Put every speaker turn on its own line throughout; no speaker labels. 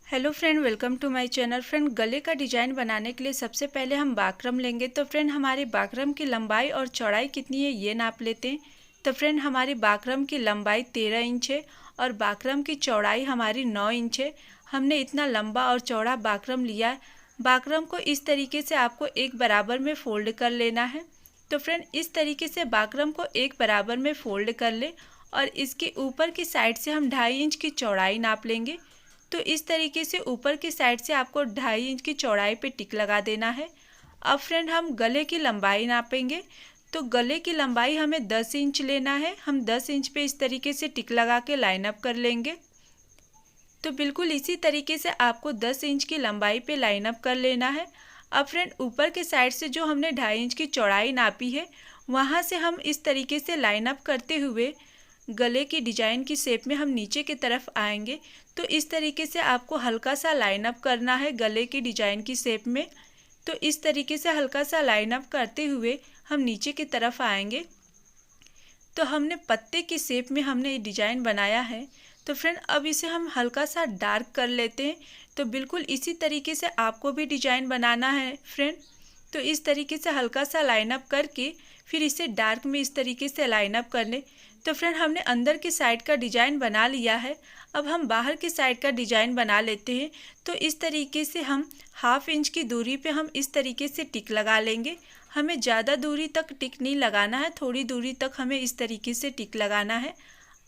Hello friend, welcome to my channel. Friend, गले का design बनाने के लिए सबसे पहले हम बाकरम लेंगे। तो फ्रेंड, हमारे बाकरम की लंबाई और चौड़ाई कितनी है ये नाप लेते हैं। तो फ्रेंड, हमारी बाकरम की लंबाई 13 इंच है और बाकरम की चौड़ाई हमारी 9 इंच है। हमने इतना लंबा और चौड़ा बाकरम लिया है। बाकरम को इस तरीके से आपको एक बराबर में फोल्ड कर लेना है। तो फ्रेंड, इस तरीके से बाकरम को एक बराबर में फोल्ड कर ले और इसके ऊपर की साइड से हम 2.5 इंच की चौड़ाई नाप लेंगे। तो इस तरीके से ऊपर की साइड से आपको 2.5 इंच की चौड़ाई पे टिक लगा देना है। अब फ्रेंड, हम गले की लंबाई नापेंगे। तो गले की लंबाई हमें 10 इंच लेना है। हम 10 इंच पे इस तरीके से टिक लगा के लाइन अप कर लेंगे। तो बिल्कुल इसी तरीके से आपको 10 इंच की लंबाई पे लाइन अप कर लेना है। अब फ्रेंड, ऊपर के साइड से जो हमने 2.5 इंच की चौड़ाई नापी है वहाँ से हम इस तरीके से लाइन अप करते हुए गले की डिजाइन की शेप में हम नीचे की तरफ आएंगे। तो इस तरीके से आपको हल्का सा लाइन अप करना है गले की डिजाइन की शेप में। तो इस तरीके से हल्का सा लाइन अप करते हुए हम नीचे की तरफ आएंगे। तो हमने पत्ते की शेप में हमने ये डिजाइन बनाया है। तो फ्रेंड, अब इसे हम हल्का सा डार्क कर लेते हैं। तो बिल्कुल इसी तरीके से आपको भी डिजाइन बनाना है फ्रेंड। तो इस तरीके से हल्का सा लाइन अप करके फिर इसे डार्क में इस तरीके से लाइन अप कर लें। तो फ्रेंड, हमने अंदर की साइड का डिजाइन बना लिया है। अब हम बाहर की साइड का डिजाइन बना लेते हैं। तो इस तरीके से हम 1/2 इंच की दूरी पे हम इस तरीके से टिक लगा लेंगे। हमें ज़्यादा दूरी तक टिक नहीं लगाना है, थोड़ी दूरी तक हमें इस तरीके से टिक लगाना है।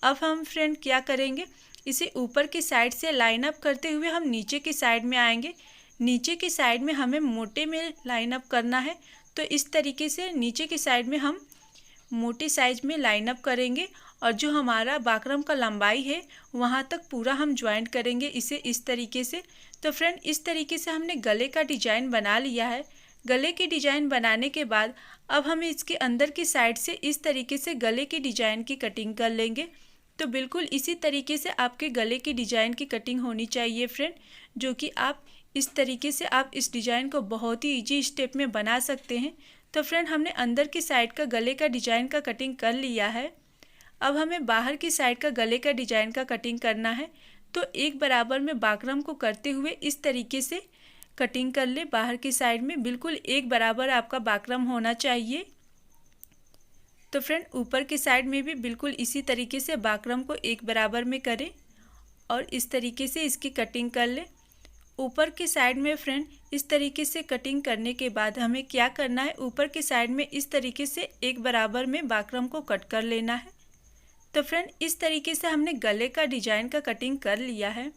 अब हम फ्रेंड क्या करेंगे, इसे ऊपर की साइड से लाइन अप करते हुए हम नीचे की साइड में आएंगे। नीचे की साइड में हमें मोटे में लाइन अप करना है। तो इस तरीके से नीचे की साइड में हम मोटी साइज में लाइन अप करेंगे और जो हमारा बाकरम का लंबाई है वहाँ तक पूरा हम ज्वाइंट करेंगे इसे इस तरीके से। तो फ्रेंड, इस तरीके से हमने गले का डिजाइन बना लिया है। गले की डिजाइन बनाने के बाद अब हम इसके अंदर की साइड से इस तरीके से गले की डिजाइन की कटिंग कर लेंगे। तो बिल्कुल इसी तरीके से आपके गले की डिजाइन की कटिंग होनी चाहिए फ्रेंड, जो कि आप इस तरीके से आप इस डिजाइन को बहुत ही इजी स्टेप में बना सकते हैं। तो फ्रेंड, हमने अंदर की साइड का गले का डिजाइन का कटिंग कर लिया है। अब हमें बाहर की साइड का गले का डिजाइन का कटिंग करना है। तो एक बराबर में बाकरम को करते हुए इस तरीके से कटिंग कर ले। बाहर की साइड में बिल्कुल एक बराबर आपका बाकरम होना चाहिए। तो फ्रेंड, ऊपर की साइड में भी बिल्कुल इसी तरीके से बाकरम को एक बराबर में करें और इस तरीके से इसकी कटिंग कर ले। ऊपर की साइड में फ्रेंड इस तरीके से कटिंग करने के बाद हमें क्या करना है, ऊपर की साइड में इस तरीके से एक बराबर में बाकरम को कट कर लेना है। तो फ्रेंड, इस तरीके से हमने गले का डिजाइन का कटिंग कर लिया है,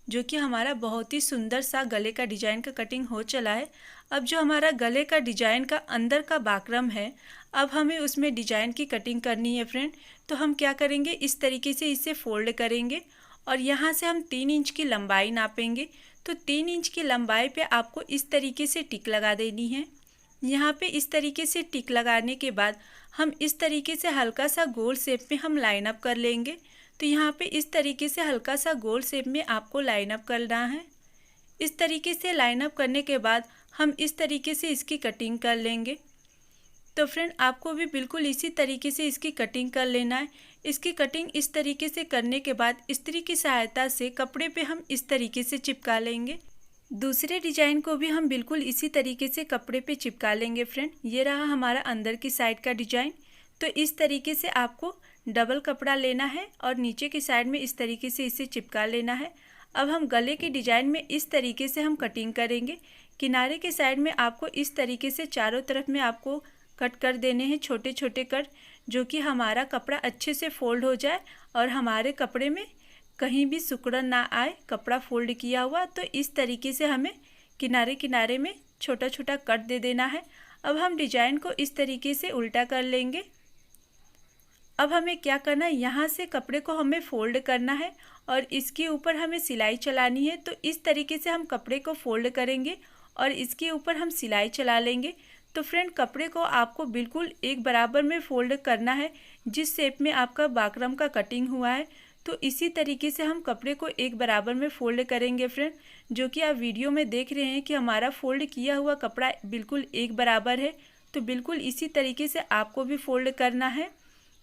जो कि हमारा बहुत ही सुंदर सा गले का डिजाइन का कटिंग हो चला है। अब जो हमारा गले का डिजाइन का अंदर का बाकरम है, अब हमें उसमें डिजाइन की कटिंग करनी है फ्रेंड। तो हम क्या करेंगे, इस तरीके से इसे फोल्ड करेंगे और यहाँ से हम 3 इंच की लंबाई नापेंगे। तो 3 इंच की लंबाई पे आपको इस तरीके से टिक लगा देनी है। यहाँ पे इस तरीके से टिक लगाने के बाद हम इस तरीके से हल्का सा गोल शेप में हम लाइन अप कर लेंगे। तो यहाँ पे इस तरीके से हल्का सा गोल शेप में आपको लाइन अप करना है। इस तरीके से लाइन अप करने के बाद हम इस तरीके से इसकी कटिंग कर लेंगे। तो फ्रेंड, आपको भी बिल्कुल इसी तरीके से इसकी कटिंग कर लेना है। इसकी कटिंग इस तरीके से करने के बाद इस्त्री की सहायता से कपड़े पे हम इस तरीके से चिपका लेंगे। दूसरे डिजाइन को भी हम बिल्कुल इसी तरीके से कपड़े पे चिपका लेंगे फ्रेंड। ये रहा हमारा अंदर की साइड का डिजाइन। तो इस तरीके से आपको डबल कपड़ा लेना है और नीचे की साइड में इस तरीके से इसे चिपका लेना है। अब हम गले के डिजाइन में इस तरीके से हम कटिंग करेंगे। किनारे के साइड में आपको इस तरीके से चारों तरफ में आपको कट कर देने हैं, छोटे छोटे कट, जो कि हमारा कपड़ा अच्छे से फोल्ड हो जाए और हमारे कपड़े में कहीं भी सिकुड़न ना आए कपड़ा फोल्ड किया हुआ। तो इस तरीके से हमें किनारे किनारे में छोटा छोटा कट दे देना है। अब हम डिजाइन को इस तरीके से उल्टा कर लेंगे। अब हमें क्या करना है, यहाँ से कपड़े को हमें फोल्ड करना है और इसके ऊपर हमें सिलाई चलानी है। तो इस तरीके से हम कपड़े को फोल्ड करेंगे और इसके ऊपर हम सिलाई चला लेंगे। तो फ्रेंड, कपड़े को आपको बिल्कुल एक बराबर में फोल्ड करना है जिस शेप में आपका बाकरम का कटिंग हुआ है। तो इसी तरीके से हम कपड़े को एक बराबर में फोल्ड करेंगे फ्रेंड, जो कि आप वीडियो में देख रहे हैं कि हमारा फोल्ड किया हुआ कपड़ा बिल्कुल एक बराबर है। तो बिल्कुल इसी तरीके से आपको भी फोल्ड करना है।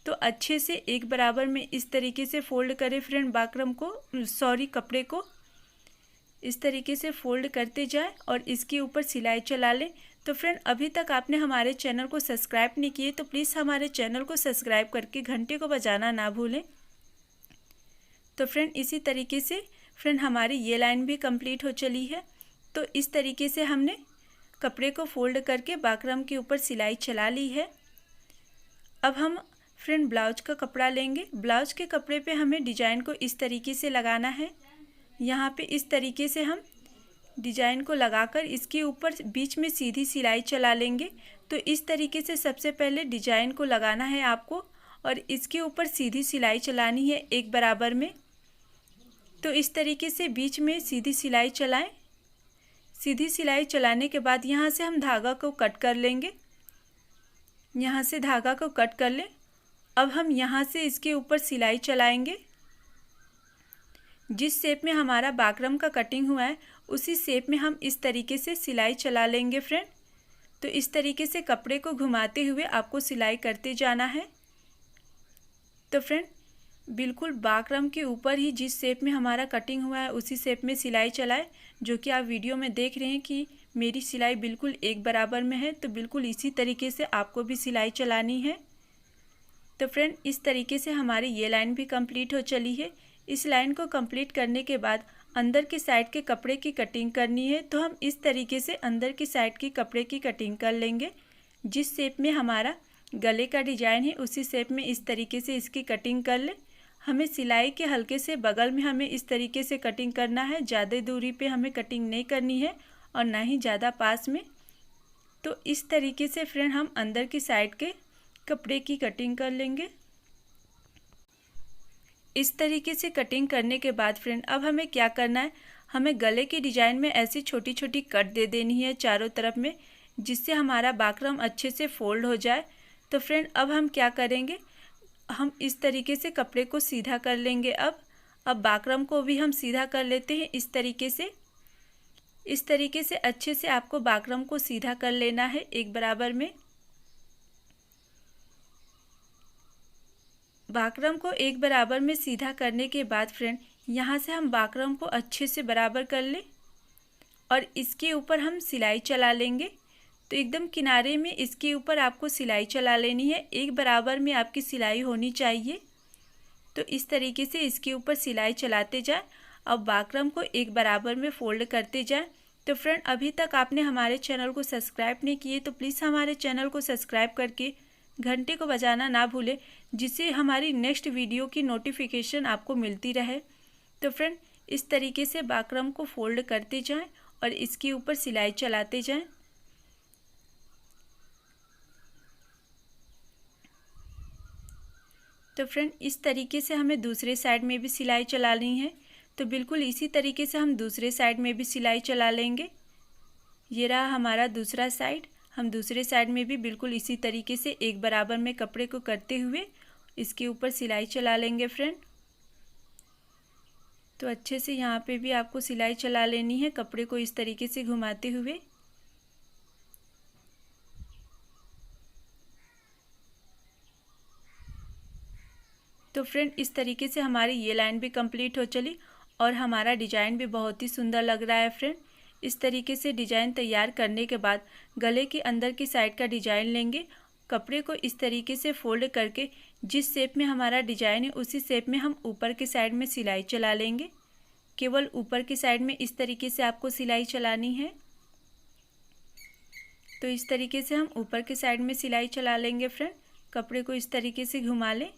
तो अच्छे से एक बराबर में इस तरीके से फोल्ड करें फ्रेंड बाकरम को, कपड़े को। इस तरीके से फोल्ड करते जाएं और इसके ऊपर सिलाई चला लें। तो फ्रेंड अभी तक आपने हमारे चैनल को सब्सक्राइब नहीं किए तो प्लीज़ हमारे चैनल को सब्सक्राइब करके घंटे को बजाना ना भूलें। तो फ्रेंड इसी तरीके से फ्रेंड हमारी ये लाइन भी कंप्लीट हो चली है। तो इस तरीके से हमने कपड़े को फोल्ड करके बाकरम के ऊपर सिलाई चला ली है। अब हम फ्रेंड ब्लाउज का कपड़ा लेंगे। ब्लाउज के कपड़े पे हमें डिजाइन को इस तरीके से लगाना है। यहाँ पे इस तरीके से हम डिजाइन को लगाकर इसके ऊपर बीच में सीधी सिलाई चला लेंगे। तो इस तरीके से सबसे पहले डिजाइन को लगाना है आपको और इसके ऊपर सीधी सिलाई चलानी है एक बराबर में। तो इस तरीके से बीच में सीधी सिलाई चलाएं। सीधी सिलाई चलाने के बाद यहाँ से हम धागा को कट कर लेंगे। यहाँ से धागा को कट कर लें। अब हम यहाँ से इसके ऊपर सिलाई चलाएंगे। जिस शेप में हमारा बाकरम का कटिंग हुआ है उसी शेप में हम इस तरीके से सिलाई चला लेंगे फ्रेंड। तो इस तरीके से कपड़े को घुमाते हुए आपको सिलाई करते जाना है। तो फ्रेंड बिल्कुल बाकरम के ऊपर ही जिस शेप में हमारा कटिंग हुआ है उसी शेप में सिलाई चलाएं। जो कि आप वीडियो में देख रहे हैं कि मेरी सिलाई बिल्कुल एक बराबर में है। तो बिल्कुल इसी तरीके से आपको भी सिलाई चलानी है। तो फ्रेंड इस तरीके से हमारी ये लाइन भी कंप्लीट हो चली है। इस लाइन को कंप्लीट करने के बाद अंदर की साइड के कपड़े की कटिंग करनी है। तो हम इस तरीके से अंदर की साइड की कपड़े की कटिंग कर लेंगे। जिस शेप में हमारा गले का डिजाइन है उसी शेप में इस तरीके से इसकी कटिंग कर लें। हमें सिलाई के हल्के से बगल में हमें इस तरीके से कटिंग करना है। ज़्यादा दूरी पे हमें कटिंग नहीं करनी है और ना ही ज़्यादा पास में। तो इस तरीके से फ्रेंड हम अंदर की साइड के कपड़े की कटिंग कर लेंगे। इस तरीके से कटिंग करने के बाद फ्रेंड अब हमें क्या करना है, हमें गले के डिजाइन में ऐसी छोटी छोटी कट दे देनी है चारों तरफ में, जिससे हमारा बाकरम अच्छे से फोल्ड हो जाए। तो फ्रेंड अब हम क्या करेंगे, हम इस तरीके से कपड़े को सीधा कर लेंगे। अब बाकरम को भी हम सीधा कर लेते हैं इस तरीके से। इस तरीके से अच्छे से आपको बाकरम को सीधा कर लेना है एक बराबर में। बाकरम को एक बराबर में सीधा करने के बाद फ्रेंड यहाँ से हम बाकरम को अच्छे से बराबर कर लें और इसके ऊपर हम सिलाई चला लेंगे। तो एकदम किनारे में इसके ऊपर आपको सिलाई चला लेनी है। एक बराबर में आपकी सिलाई होनी चाहिए। तो इस तरीके से इसके ऊपर सिलाई चलाते जाएं। अब बाकरम को एक बराबर में फोल्ड करते जाएं। तो फ्रेंड अभी तक आपने हमारे चैनल को सब्सक्राइब नहीं किए तो प्लीज़ हमारे चैनल को सब्सक्राइब करके घंटे को बजाना ना भूलें, जिससे हमारी नेक्स्ट वीडियो की नोटिफिकेशन आपको मिलती रहे। तो फ्रेंड इस तरीके से बाकरम को फोल्ड करते जाएं और इसके ऊपर सिलाई चलाते जाएं। तो फ्रेंड इस तरीके से हमें दूसरे साइड में भी सिलाई चलानी है। तो बिल्कुल इसी तरीके से हम दूसरे साइड में भी सिलाई चला लेंगे। ये रहा हमारा दूसरा साइड। हम दूसरे साइड में भी बिल्कुल इसी तरीके से एक बराबर में कपड़े को करते हुए इसके ऊपर सिलाई चला लेंगे फ्रेंड। तो अच्छे से यहाँ पे भी आपको सिलाई चला लेनी है, कपड़े को इस तरीके से घुमाते हुए। तो फ्रेंड इस तरीके से हमारी ये लाइन भी कंप्लीट हो चली और हमारा डिजाइन भी बहुत ही सुंदर लग रहा है फ्रेंड। इस तरीके से डिजाइन तैयार करने के बाद गले के अंदर की साइड का डिजाइन लेंगे। कपड़े को इस तरीके से फोल्ड करके जिस शेप में हमारा डिजाइन है उसी शेप में हम ऊपर की साइड में सिलाई चला लेंगे। केवल ऊपर की साइड में इस तरीके से आपको सिलाई चलानी है। तो इस तरीके से हम ऊपर की साइड में सिलाई चला लेंगे फ्रेंड। कपड़े को इस तरीके से घुमा लें।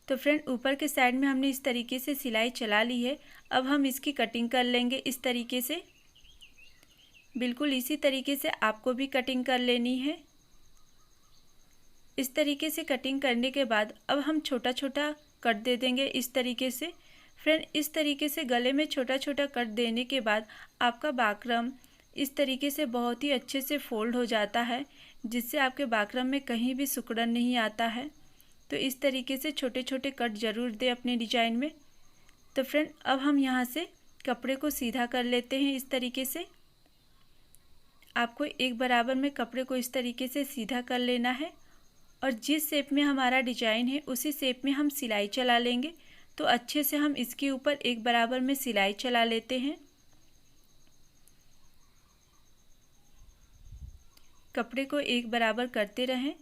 तो फ्रेंड ऊपर के साइड में हमने इस तरीके से सिलाई चला ली है। अब हम इसकी कटिंग कर लेंगे इस तरीके से। बिल्कुल इसी तरीके से आपको भी कटिंग कर लेनी है। इस तरीके से कटिंग करने के बाद अब हम छोटा छोटा कट दे देंगे इस तरीके से। फ्रेंड इस तरीके से गले में छोटा छोटा कट देने के बाद आपका बाकरम इस तरीके से बहुत ही अच्छे से फोल्ड हो जाता है, जिससे आपके बाकरम में कहीं भी सिकुड़न नहीं आता है। तो इस तरीके से छोटे छोटे कट ज़रूर दें अपने डिजाइन में। तो फ्रेंड अब हम यहाँ से कपड़े को सीधा कर लेते हैं इस तरीके से। आपको एक बराबर में कपड़े को इस तरीके से सीधा कर लेना है और जिस शेप में हमारा डिजाइन है उसी शेप में हम सिलाई चला लेंगे। तो अच्छे से हम इसके ऊपर एक बराबर में सिलाई चला लेते हैं। कपड़े को एक बराबर करते रहें।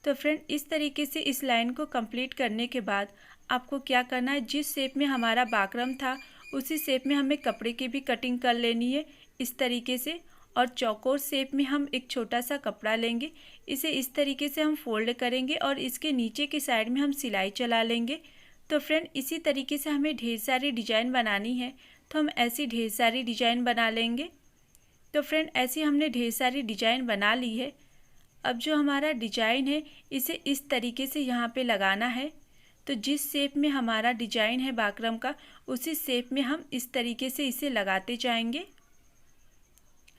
तो फ्रेंड इस तरीके से इस लाइन को कंप्लीट करने के बाद आपको क्या करना है, जिस शेप में हमारा बाकरम था उसी शेप में हमें कपड़े की भी कटिंग कर लेनी है इस तरीके से। और चौकोर शेप में हम एक छोटा सा कपड़ा लेंगे, इसे इस तरीके से हम फोल्ड करेंगे और इसके नीचे की साइड में हम सिलाई चला लेंगे। तो फ्रेंड इसी तरीके से हमें ढेर सारी डिजाइन बनानी है, तो हम ऐसी ढेर सारी डिजाइन बना लेंगे। तो फ्रेंड ऐसी हमने ढेर सारी डिजाइन बना ली है। अब जो हमारा डिजाइन है इसे इस तरीके से यहाँ पे लगाना है। तो जिस शेप में हमारा डिजाइन है बाकरम का उसी शेप में हम इस तरीके से इसे लगाते जाएंगे।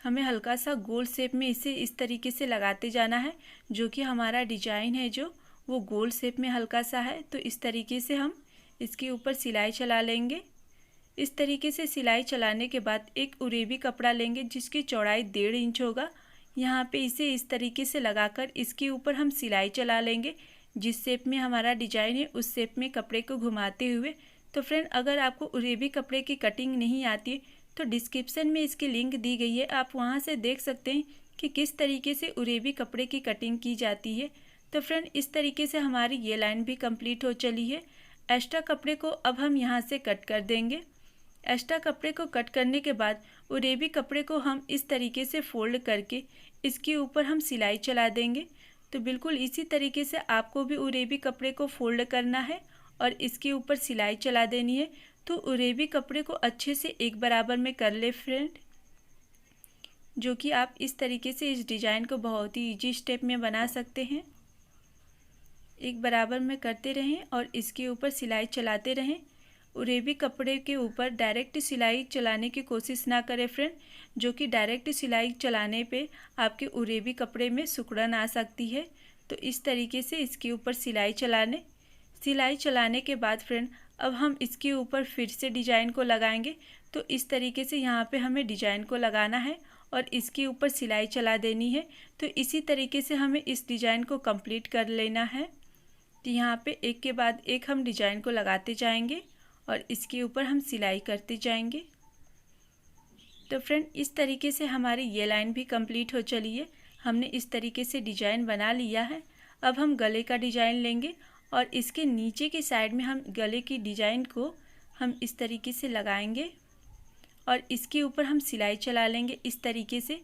हमें हल्का सा गोल शेप में इसे इस तरीके से लगाते जाना है, जो कि हमारा डिजाइन है जो वो गोल शेप में हल्का सा है। तो इस तरीके से हम इसके ऊपर सिलाई चला लेंगे। इस तरीके से सिलाई चलाने के बाद एक उरेबी कपड़ा लेंगे जिसकी चौड़ाई 1.5 इंच होगा। यहाँ पे इसे इस तरीके से लगाकर इसके ऊपर हम सिलाई चला लेंगे। जिस शेप में हमारा डिजाइन है उस शेप में कपड़े को घुमाते हुए। तो फ्रेंड अगर आपको उरेबी कपड़े की कटिंग नहीं आती तो डिस्क्रिप्शन में इसकी लिंक दी गई है, आप वहाँ से देख सकते हैं कि किस तरीके से उरेबी कपड़े की कटिंग की जाती है। तो फ्रेंड इस तरीके से हमारी ये लाइन भी कंप्लीट हो चली है। एक्स्ट्रा कपड़े को अब हम यहाँ से कट कर देंगे। एक्स्ट्रा कपड़े को कट करने के बाद उरेबी कपड़े को हम इस तरीके से फोल्ड करके इसके ऊपर हम सिलाई चला देंगे। तो बिल्कुल इसी तरीके से आपको भी उरेबी कपड़े को फोल्ड करना है और इसके ऊपर सिलाई चला देनी है। तो उरेबी कपड़े को अच्छे से एक बराबर में कर ले फ्रेंड, जो कि आप इस तरीके से इस डिज़ाइन को बहुत ही इजी स्टेप में बना सकते हैं। एक बराबर में करते रहें और इसके ऊपर सिलाई चलाते रहें। उरेबी कपड़े के ऊपर डायरेक्ट सिलाई चलाने की कोशिश ना करें फ्रेंड, जो कि डायरेक्ट सिलाई चलाने पे आपके उरेबी कपड़े में सिकुड़न आ सकती है। तो इस तरीके से इसके ऊपर सिलाई चलाने के बाद फ्रेंड अब हम इसके ऊपर फिर से डिजाइन को लगाएंगे। तो इस तरीके से यहाँ पे हमें डिजाइन को लगाना है और इसके ऊपर सिलाई चला देनी है। तो इसी तरीके से हमें इस डिजाइन को कंप्लीट कर लेना है। तो यहाँ पे एक के बाद एक हम डिजाइन को लगाते जाएंगे और इसके ऊपर हम सिलाई करते जाएंगे। तो फ्रेंड इस तरीके से हमारी ये लाइन भी कंप्लीट हो चली है। हमने इस तरीके से डिजाइन बना लिया है। अब हम गले का डिजाइन लेंगे और इसके नीचे की साइड में हम गले की डिजाइन को हम इस तरीके से लगाएंगे और इसके ऊपर हम सिलाई चला लेंगे इस तरीके से,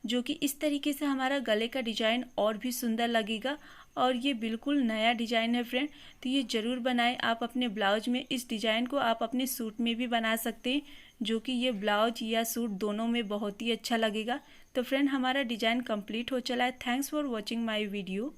जो कि इस तरीके से हमारा गले का डिजाइन और भी सुंदर लगेगा। और ये बिल्कुल नया डिजाइन है फ्रेंड, तो ये ज़रूर बनाएं आप अपने ब्लाउज में। इस डिज़ाइन को आप अपने सूट में भी बना सकते हैं, जो कि ये ब्लाउज या सूट दोनों में बहुत ही अच्छा लगेगा। तो फ्रेंड हमारा डिज़ाइन कंप्लीट हो चला है। Thanks for watching my video.